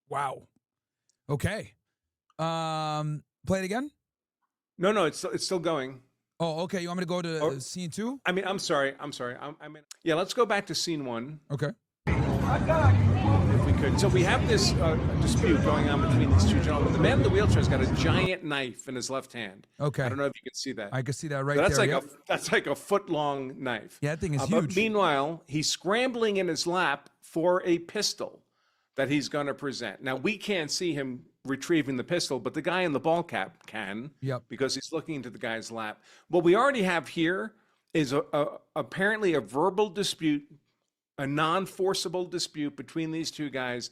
Wow. Okay. Play it again? No, it's still going. Oh, okay. You want me to go to scene 2? I mean, I'm sorry. Yeah, let's go back to scene 1. Okay. If we could. So we have this dispute going on between these two gentlemen. The man in the wheelchair's got a giant knife in his left hand. Okay. I don't know if you can see that. I can see that right So there. that's like a foot-long knife. Yeah, that thing is But huge. meanwhile, he's scrambling in his lap for a pistol that he's going to present. Now, we can't see him retrieving the pistol, but the guy in the ball cap can, because he's looking into the guy's lap. What we already have here is apparently a verbal dispute, a non-forcible dispute between these two guys.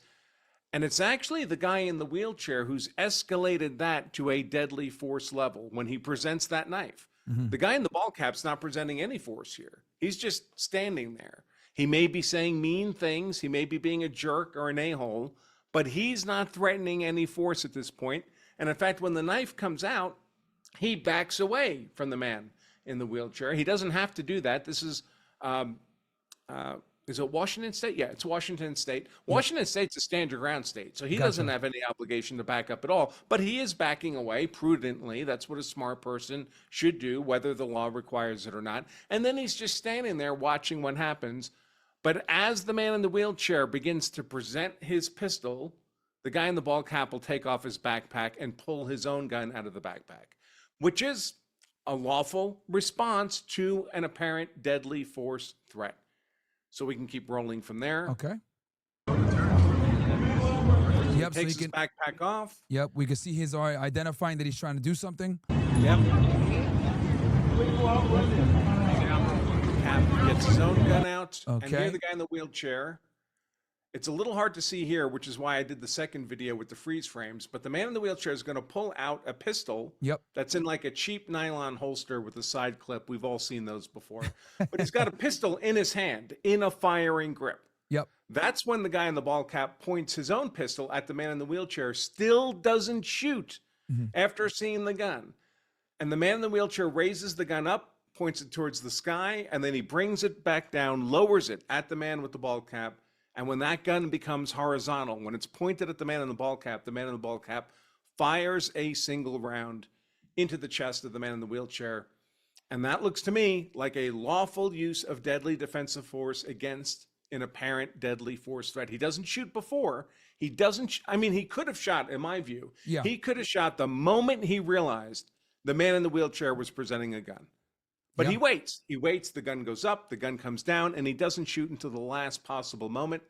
And it's actually the guy in the wheelchair who's escalated that to a deadly force level when he presents that knife. The guy in the ball cap's not presenting any force here. He's just standing there. He may be saying mean things. He may be being a jerk or an a-hole, but he's not threatening any force at this point. And in fact, when the knife comes out, he backs away from the man in the wheelchair. He doesn't have to do that. This is it Washington State? Yeah, it's Washington State. Washington State's a stand your ground state, so he doesn't have any obligation to back up at all. But he is backing away prudently. That's what a smart person should do, whether the law requires it or not. And then he's just standing there watching what happens. But as the man in the wheelchair begins to present his pistol, the guy in the ball cap will take off his backpack and pull his own gun out of the backpack, which is a lawful response to an apparent deadly force threat. So we can keep rolling from there. Okay. Yep. Takes his backpack off. Yep. We can see his identifying that he's trying to do something. Yep. Cap gets his own gun out. Okay. And here the guy in the wheelchair. It's a little hard to see here, which is why I did the second video with the freeze frames. But the man in the wheelchair is going to pull out a pistol. Yep. That's in like a cheap nylon holster with a side clip. We've all seen those before. But he's got a pistol in his hand in a firing grip. Yep. That's when the guy in the ball cap points his own pistol at the man in the wheelchair, still doesn't shoot after seeing the gun. And the man in the wheelchair raises the gun up, points it towards the sky, and then he brings it back down, lowers it at the man with the ball cap. And when that gun becomes horizontal, when it's pointed at the man in the ball cap fires a single round into the chest of the man in the wheelchair. And that looks to me like a lawful use of deadly defensive force against an apparent deadly force threat. He doesn't shoot before. He doesn't, he could have shot, in my view. Yeah. He could have shot the moment he realized the man in the wheelchair was presenting a gun. But he waits, the gun goes up, the gun comes down, and he doesn't shoot until the last possible moment.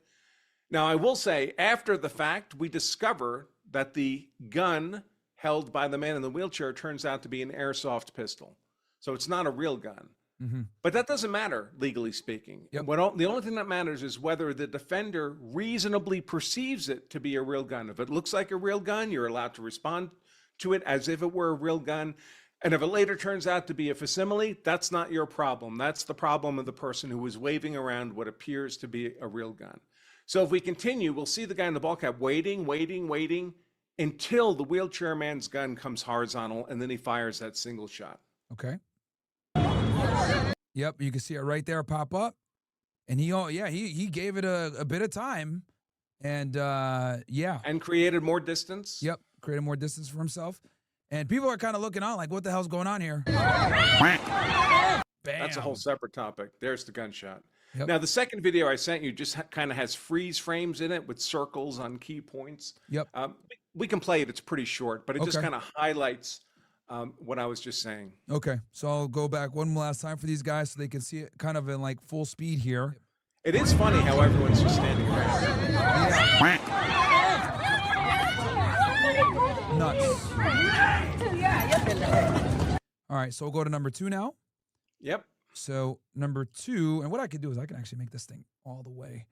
Now, I will say, after the fact, we discover that the gun held by the man in the wheelchair turns out to be an airsoft pistol. So it's not a real gun. But that doesn't matter, legally speaking. The only thing that matters is whether the defender reasonably perceives it to be a real gun. If it looks like a real gun, you're allowed to respond to it as if it were a real gun. And if it later turns out to be a facsimile, that's not your problem. That's the problem of the person who was waving around what appears to be a real gun. So if we continue, we'll see the guy in the ball cap waiting until the wheelchair man's gun comes horizontal, and then he fires that single shot. Okay. Yep, you can see it right there pop up. And he gave it a bit of time. And and created more distance. Yep, created more distance for himself. And people are kind of looking on like, what the hell's going on here? Bam. That's a whole separate topic. There's the gunshot. Yep. Now, the second video I sent you just kind of has freeze frames in it with circles on key points. Yep. We can play it. It's pretty short, but it just kind of highlights what I was just saying. Okay. So I'll go back one last time for these guys so they can see it kind of in like full speed here. It is funny how everyone's just standing around. Yeah. Nuts. All right, so we'll go to number 2 now. Yep. So number 2, and what I could do is I can actually make this thing all the way.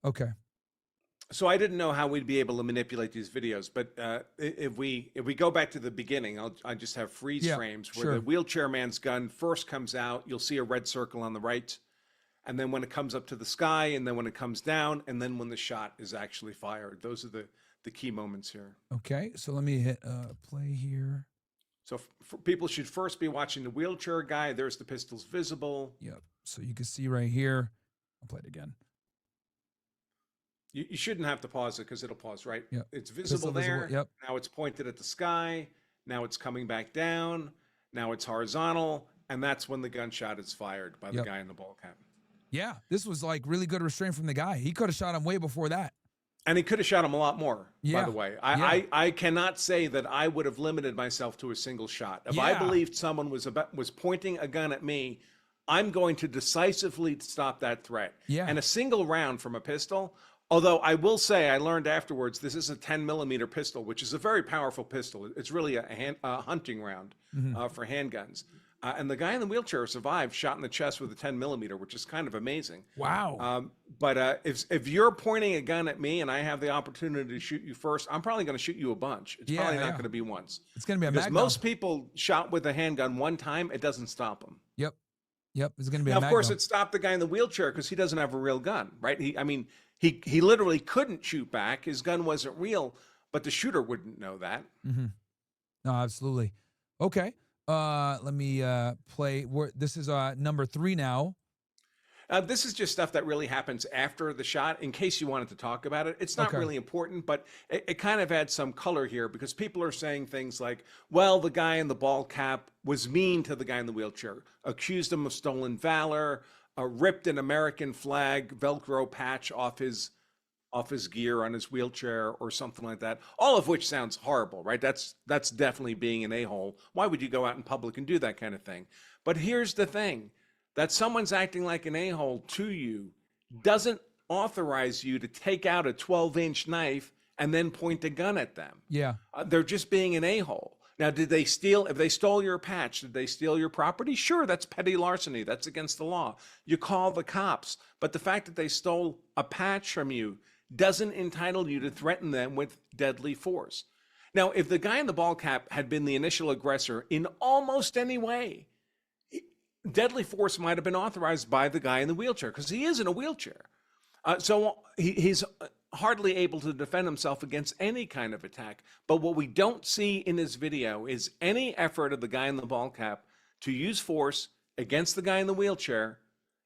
Okay. So I didn't know how we'd be able to manipulate these videos, but if we go back to the beginning, I just have freeze frames where the wheelchair man's gun first comes out. You'll see a red circle on the right, and then when it comes up to the sky, and then when it comes down, and then when the shot is actually fired. Those are the key moments here. Okay, so let me hit play here. So people should first be watching the wheelchair guy. There's the pistols visible. Yep. So you can see right here. I'll play it again. You shouldn't have to pause it because it'll pause, right? Yep. It's visible there. Yep. Now it's pointed at the sky. Now it's coming back down. Now it's horizontal. And that's when the gunshot is fired by the guy in the ball cap. Yeah, this was like really good restraint from the guy. He could have shot him way before that. And he could have shot him a lot more, by the way. I cannot say that I would have limited myself to a single shot. If I believed someone was pointing a gun at me, I'm going to decisively stop that threat. Yeah. And a single round from a pistol, although I will say I learned afterwards, this is a 10mm pistol, which is a very powerful pistol. It's really a hunting round for handguns. And the guy in the wheelchair survived, shot in the chest with a 10mm, which is kind of amazing. Wow. But if you're pointing a gun at me and I have the opportunity to shoot you first, I'm probably going to shoot you a bunch. It's probably not going to be once. It's going to be a because most people shot with a handgun one time, it doesn't stop them. Yep. It's going to be now, a of course, it stopped the guy in the wheelchair because he doesn't have a real gun, right? He literally couldn't shoot back. His gun wasn't real, but the shooter wouldn't know that. No, absolutely. Okay. Let me play. This is number 3 now. This is just stuff that really happens after the shot. In case you wanted to talk about it, it's not really important, but it kind of adds some color here because people are saying things like, well, the guy in the ball cap was mean to the guy in the wheelchair, accused him of stolen valor, ripped an American flag Velcro patch off his gear on his wheelchair or something like that, all of which sounds horrible, right? That's definitely being an a-hole. Why would you go out in public and do that kind of thing? But here's the thing, that someone's acting like an a-hole to you doesn't authorize you to take out a 12-inch knife and then point a gun at them. Yeah. They're just being an a-hole. Now, if they stole your patch, did they steal your property? Sure, that's petty larceny. That's against the law. You call the cops. But the fact that they stole a patch from you doesn't entitle you to threaten them with deadly force. Now, if the guy in the ball cap had been the initial aggressor in almost any way, deadly force might have been authorized by the guy in the wheelchair because he is in a wheelchair. So he's hardly able to defend himself against any kind of attack. But what we don't see in this video is any effort of the guy in the ball cap to use force against the guy in the wheelchair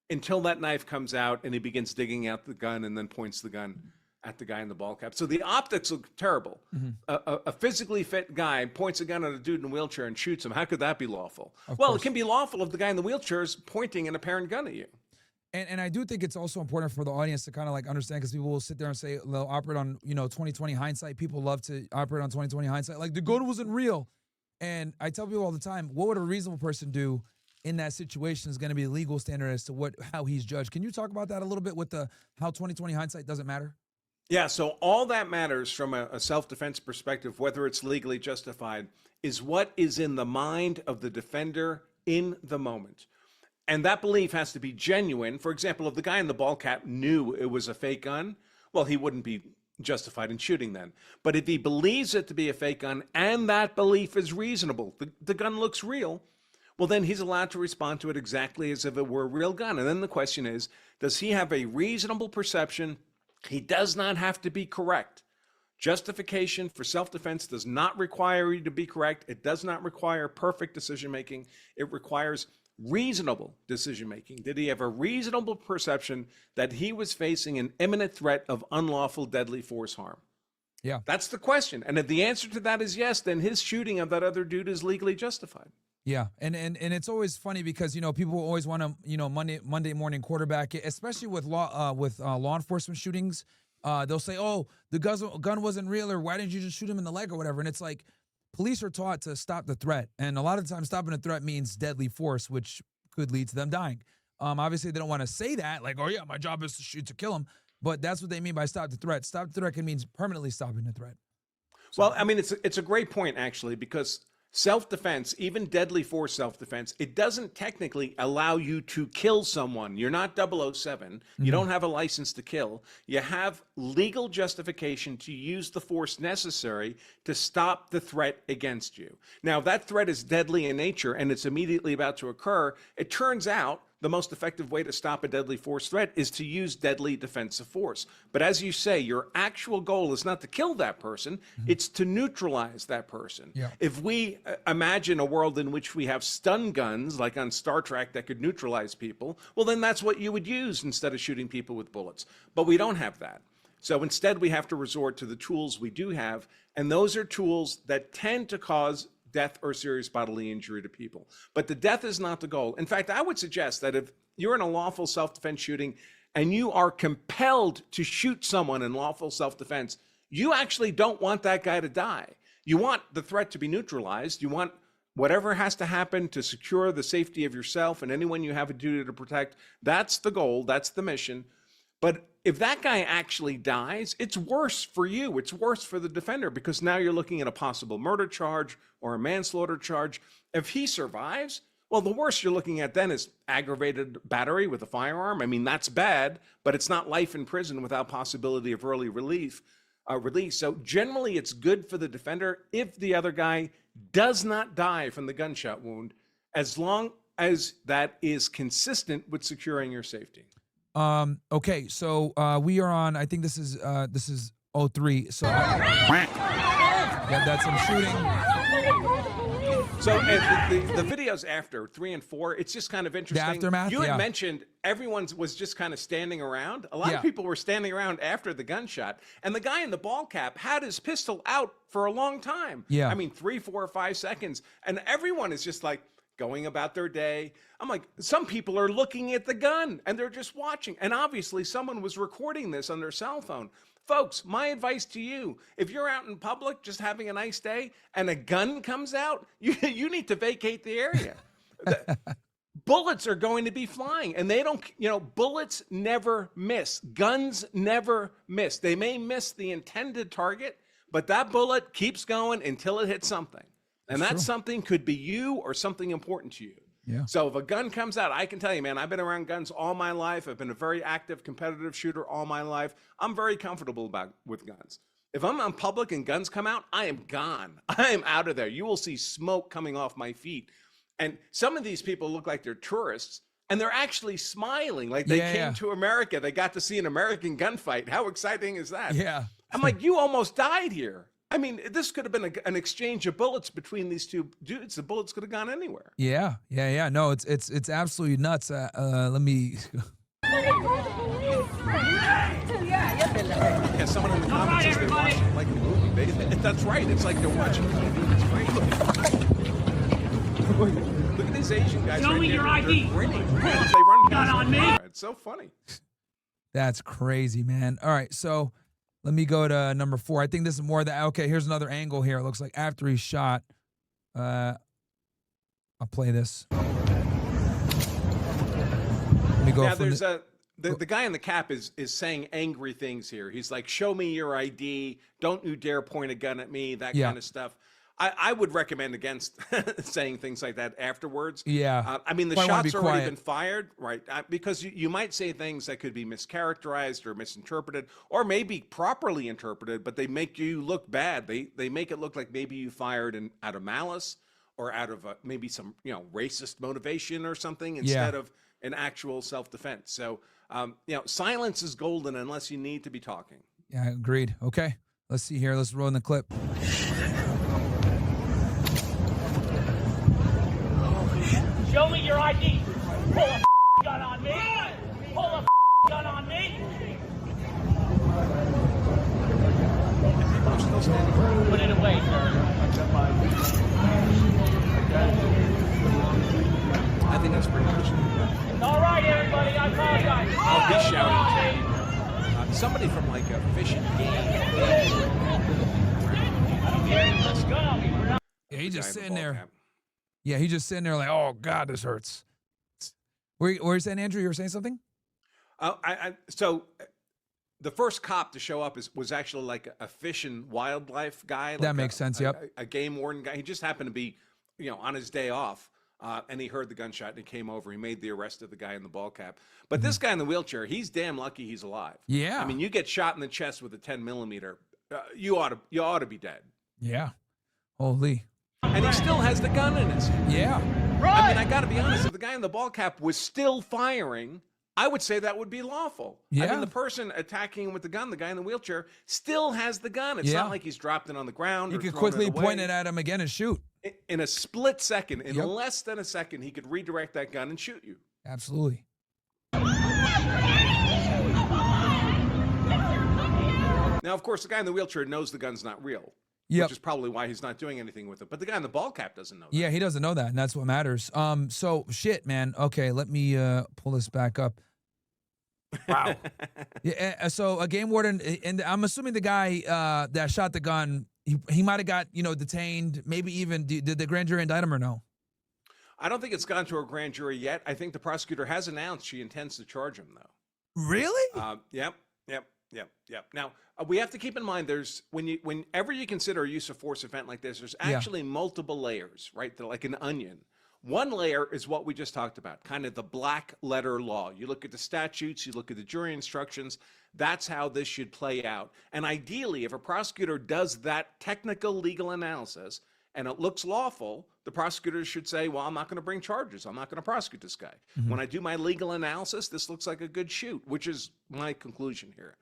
until that knife comes out and he begins digging out the gun and then points the gun at the guy in the ball cap. So the optics look terrible. A physically fit guy points a gun at a dude in a wheelchair and shoots him. How could that be lawful? Well, it can be lawful if the guy in the wheelchair is pointing an apparent gun at you. And I do think it's also important for the audience to kind of like understand, because people will sit there and say they'll operate on 20/20 hindsight. People love to operate on 20/20 hindsight. Like, the gun wasn't real. And I tell people all the time, what would a reasonable person do in that situation is going to be a legal standard as to how he's judged. Can you talk about that a little bit with how 20/20 hindsight doesn't matter? Yeah, so all that matters from a self-defense perspective, whether it's legally justified, is what is in the mind of the defender in the moment. And that belief has to be genuine. For example, if the guy in the ball cap knew it was a fake gun, well, he wouldn't be justified in shooting then. But if he believes it to be a fake gun and that belief is reasonable, the gun looks real, well, then he's allowed to respond to it exactly as if it were a real gun. And then the question is, does he have a reasonable perception? He does not have to be correct. Justification for self-defense does not require you to be correct. It does not require perfect decision-making. It requires reasonable decision-making. Did he have a reasonable perception that he was facing an imminent threat of unlawful deadly force harm? Yeah. That's the question. And if the answer to that is yes, then his shooting of that other dude is legally justified. Yeah, and it's always funny because people always want to Monday morning quarterback it, especially with law enforcement shootings. They'll say, "Oh, the gun wasn't real," or "Why didn't you just shoot him in the leg," or whatever. And it's like, police are taught to stop the threat, and a lot of the time, stopping a threat means deadly force, which could lead to them dying. Obviously, they don't want to say that, like, "Oh yeah, my job is to shoot to kill him," but that's what they mean by stop the threat. Stop the threat can mean permanently stopping the threat. So, well, I mean, it's a great point actually, because Self-defense, even deadly force self-defense, it doesn't technically allow you to kill someone. You're not 007. You don't have a license to kill. You have legal justification to use the force necessary to stop the threat against you. Now, if that threat is deadly in nature and it's immediately about to occur, it turns out the most effective way to stop a deadly force threat is to use deadly defensive force. But as you say, your actual goal is not to kill that person, it's to neutralize that person. Yeah. If we imagine a world in which we have stun guns, like on Star Trek, that could neutralize people, well, then that's what you would use instead of shooting people with bullets. But we don't have that. So instead, we have to resort to the tools we do have, and those are tools that tend to cause death or serious bodily injury to people. But the death is not the goal. In fact, I would suggest that if you're in a lawful self-defense shooting and you are compelled to shoot someone in lawful self-defense, you actually don't want that guy to die. You want the threat to be neutralized. You want whatever has to happen to secure the safety of yourself and anyone you have a duty to protect. That's the goal. That's the mission. But if that guy actually dies, it's worse for you. It's worse for the defender because now you're looking at a possible murder charge or a manslaughter charge. If he survives, well, the worst you're looking at then is aggravated battery with a firearm. I mean, that's bad, but it's not life in prison without possibility of early release. So generally, it's good for the defender if the other guy does not die from the gunshot wound, as long as that is consistent with securing your safety. Okay, so we are on, I think this is 03. So yeah, that's some shooting. So the videos after 3 and 4, it's just kind of interesting. The aftermath, you had mentioned everyone was just kind of standing around. A lot of people were standing around after the gunshot, and the guy in the ball cap had his pistol out for a long time. Yeah, I mean 3, 4, or 5 seconds, and everyone is just like going about their day. I'm like, some people are looking at the gun and they're just watching, and obviously someone was recording this on their cell phone. Folks, my advice to you, if you're out in public just having a nice day and a gun comes out, you need to vacate the area. Bullets are going to be flying, and they don't, bullets never miss. Guns never miss. They may miss the intended target, but that bullet keeps going until it hits something. And that something could be you or something important to you. Yeah. So if a gun comes out, I can tell you, man, I've been around guns all my life. I've been a very active competitive shooter all my life. I'm very comfortable with guns. If I'm on public and guns come out, I am gone. I am out of there. You will see smoke coming off my feet. And some of these people look like they're tourists, and they're actually smiling like they came to America. They got to see an American gunfight. How exciting is that? Yeah. I'm like, you almost died here. I mean, this could have been an exchange of bullets between these two dudes. The bullets could have gone anywhere. Yeah. No, it's absolutely nuts. Let me. Yeah, someone in the comments says they're watching like a movie. That's right. It's like they're watching a movie. It's great. Look at these Asian guys. Show me your ID. They're grinning as they run past on me. It's so funny. That's crazy, man. All right, so let me go to number 4. I think this is more that. Okay, here's another angle here. It looks like after he's shot. I'll play this. Let me go. Yeah, there's the guy in the cap is saying angry things here. He's like, "Show me your ID. Don't you dare point a gun at me." That kind of stuff. I would recommend against saying things like that afterwards. Yeah. I mean, the shot's already been fired, right? Because you might say things that could be mischaracterized or misinterpreted, or maybe properly interpreted, but they make you look bad. They make it look like maybe you fired out of malice or out of maybe some racist motivation or something instead of an actual self-defense. So silence is golden unless you need to be talking. Yeah, agreed. Okay, let's see here. Let's roll in the clip. Show me your ID. Pull a gun on me. Pull a gun on me. Put it away, sir. I think that's pretty much. All right, everybody. I apologize. Oh, he's shouting. Somebody from like a fishing game. Yeah, he's just sitting there. Yeah, he's just sitting there like, oh, God, this hurts. Were you saying, Andrew, you were saying something? So the first cop to show up was actually like a fish and wildlife guy. That makes sense. Yep. A game warden guy. He just happened to be, on his day off, and he heard the gunshot and he came over. He made the arrest of the guy in the ball cap. But this guy in the wheelchair, he's damn lucky he's alive. Yeah. I mean, you get shot in the chest with a 10 millimeter, you ought to be dead. Yeah. Holy. And he still has the gun in his hand. Yeah. I mean, I got to be honest. If the guy in the ball cap was still firing, I would say that would be lawful. I Yeah. mean, the person attacking him with the gun, the guy in the wheelchair, still has the gun. It's not like he's dropped it on the ground. You or could thrown quickly it away. point it at him again and shoot. In a split second, in Yep. less than a second, he could redirect that gun and shoot you. Absolutely. Now, of course, the guy in the wheelchair knows the gun's not real, Yep. which is probably why he's not doing anything with it. But the guy in the ball cap doesn't know that. Yeah, he doesn't know that, and that's what matters. So shit, man. Okay, let me pull this back up. Wow. Yeah. So a game warden, and I'm assuming the guy that shot the gun, he might have got detained. Maybe even did the grand jury indict him or no? I don't think it's gone to a grand jury yet. I think the prosecutor has announced she intends to charge him, though. Really? Yep. Now, we have to keep in mind whenever you consider a use of force event like this, there's actually multiple layers, right? They're like an onion. One layer is what we just talked about, kind of the black letter law. You look at the statutes, you look at the jury instructions. That's how this should play out. And ideally, if a prosecutor does that technical legal analysis and it looks lawful, the prosecutor should say, well, I'm not going to bring charges. I'm not going to prosecute this guy. When I do my legal analysis, this looks like a good shoot, which is my conclusion here.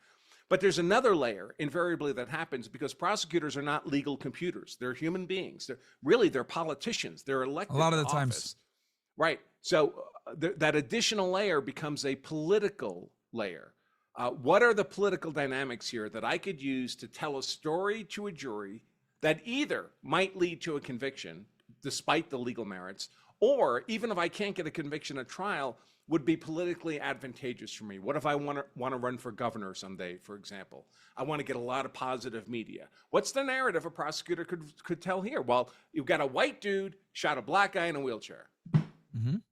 But there's another layer, invariably, that happens because prosecutors are not legal computers. They're human beings. They're politicians. They're elected A lot of the to times. office. Right. So that additional layer becomes a political layer. What are the political dynamics here that I could use to tell a story to a jury that either might lead to a conviction, despite the legal merits, or even if I can't get a conviction at trial, would be politically advantageous for me? What if I want to run for governor someday, for example? I want to get a lot of positive media. What's the narrative a prosecutor could tell here? Well, you've got a white dude shot a black guy in a wheelchair.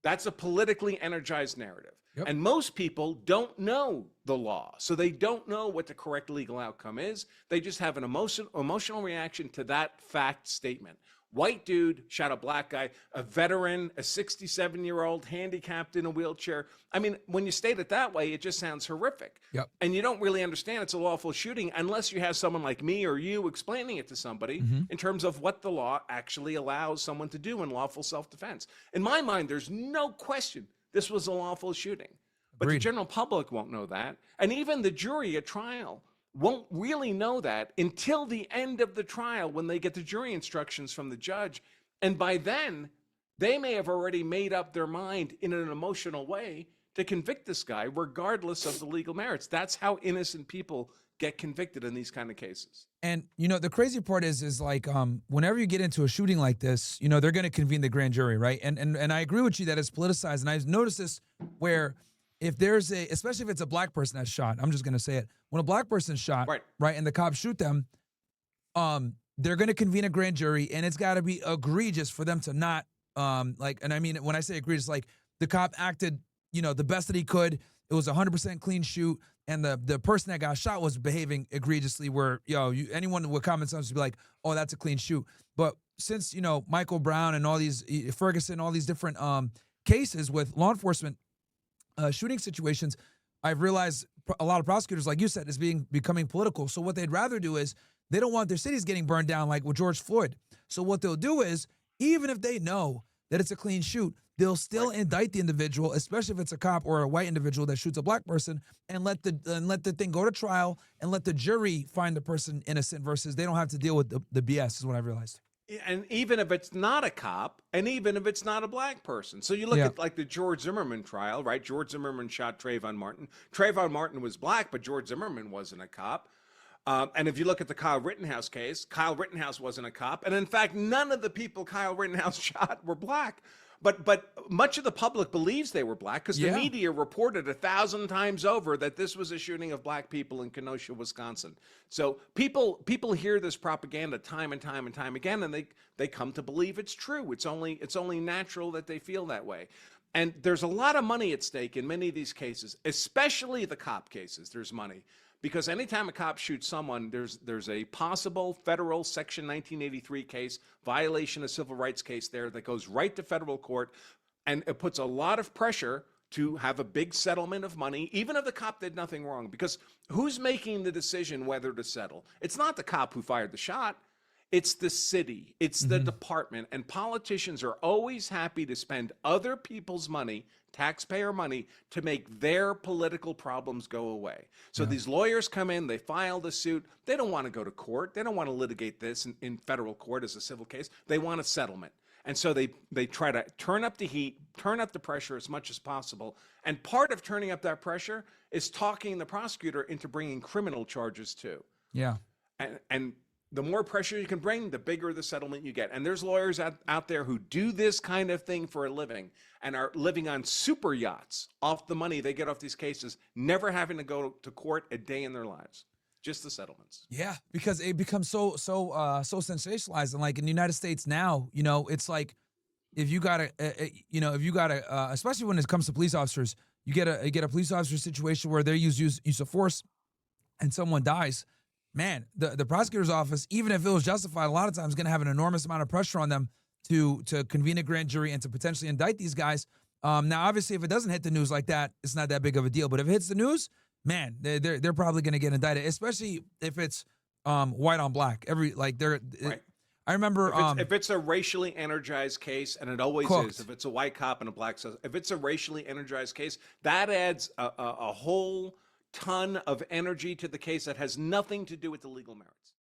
That's a politically energized narrative. Yep. And most people don't know the law, so they don't know what the correct legal outcome is. They just have an emotional reaction to that fact statement. White dude shot a black guy, a veteran, a 67-year-old handicapped in a wheelchair. I mean, when you state it that way, it just sounds horrific. Yep. And you don't really understand it's a lawful shooting unless you have someone like me or you explaining it to somebody in terms of what the law actually allows someone to do in lawful self-defense. In my mind, there's no question this was a lawful shooting. But the Agreed. general public won't know that. And even the jury at trial won't really know that until the end of the trial when they get the jury instructions from the judge. And by then, they may have already made up their mind in an emotional way to convict this guy, regardless of the legal merits. That's how innocent people get convicted in these kind of cases. And the crazy part is like whenever you get into a shooting like this, they're going to convene the grand jury, right? And I agree with you that it's politicized. And I've noticed this where if there's especially if it's a black person that's shot, I'm just going to say it. When a black person's shot, right, and the cops shoot them, they're going to convene a grand jury, and it's got to be egregious for them to not and I mean, when I say egregious, like the cop acted, the best that he could. It was 100% clean shoot, and the person that got shot was behaving egregiously. Where anyone with common sense would be like, "Oh, that's a clean shoot." But since Michael Brown and all these Ferguson, all these different cases with law enforcement shooting situations, I've realized a lot of prosecutors, like you said, is becoming political. So what they'd rather do is they don't want their cities getting burned down like with George Floyd. So what they'll do is, even if they know that it's a clean shoot, they'll still indict the individual, especially if it's a cop or a white individual that shoots a black person, and let the thing go to trial and let the jury find the person innocent versus they don't have to deal with the BS, is what I've realized. And even if it's not a cop, and even if it's not a black person. So you look at like the George Zimmerman trial, right? George Zimmerman shot Trayvon Martin. Trayvon Martin was black, but George Zimmerman wasn't a cop. And if you look at the Kyle Rittenhouse case, Kyle Rittenhouse wasn't a cop. And in fact, none of the people Kyle Rittenhouse shot were black. But much of the public believes they were black because the media reported 1,000 times over that this was a shooting of black people in Kenosha, Wisconsin. So people hear this propaganda time and time and time again, and they come to believe it's true. It's only natural that they feel that way. And there's a lot of money at stake in many of these cases, especially the cop cases. There's money because anytime a cop shoots someone, there's a possible federal Section 1983 case, violation of civil rights case there that goes right to federal court, and it puts a lot of pressure to have a big settlement of money, even if the cop did nothing wrong. Because who's making the decision whether to settle? It's not the cop who fired the shot. It's the city. It's the department. And politicians are always happy to spend other people's money, taxpayer money, to make their political problems go away. So these lawyers come in, they file the suit. They don't want to go to court. They don't want to litigate this in federal court as a civil case. They want a settlement. And so they try to turn up the heat, turn up the pressure as much as possible. And part of turning up that pressure is talking the prosecutor into bringing criminal charges too. Yeah. And the more pressure you can bring, the bigger the settlement you get. And there's lawyers out there who do this kind of thing for a living and are living on super yachts off the money they get off these cases, never having to go to court a day in their lives. Just the settlements. Yeah, because it becomes so sensationalized, and like in the United States now, you know, it's like if you got a, especially when it comes to police officers, you get a police officer situation where they use of force, and someone dies. Man, the prosecutor's office, even if it was justified, a lot of times is going to have an enormous amount of pressure on them to convene a grand jury and to potentially indict these guys. Now, obviously, if it doesn't hit the news like that, it's not that big of a deal. But if it hits the news, man, they're probably going to get indicted, especially if it's white on black. Right. I remember if it's a racially energized case, and it always is. If it's a white cop and a black, if it's a racially energized case, that adds a whole ton of energy to the case that has nothing to do with the legal merits.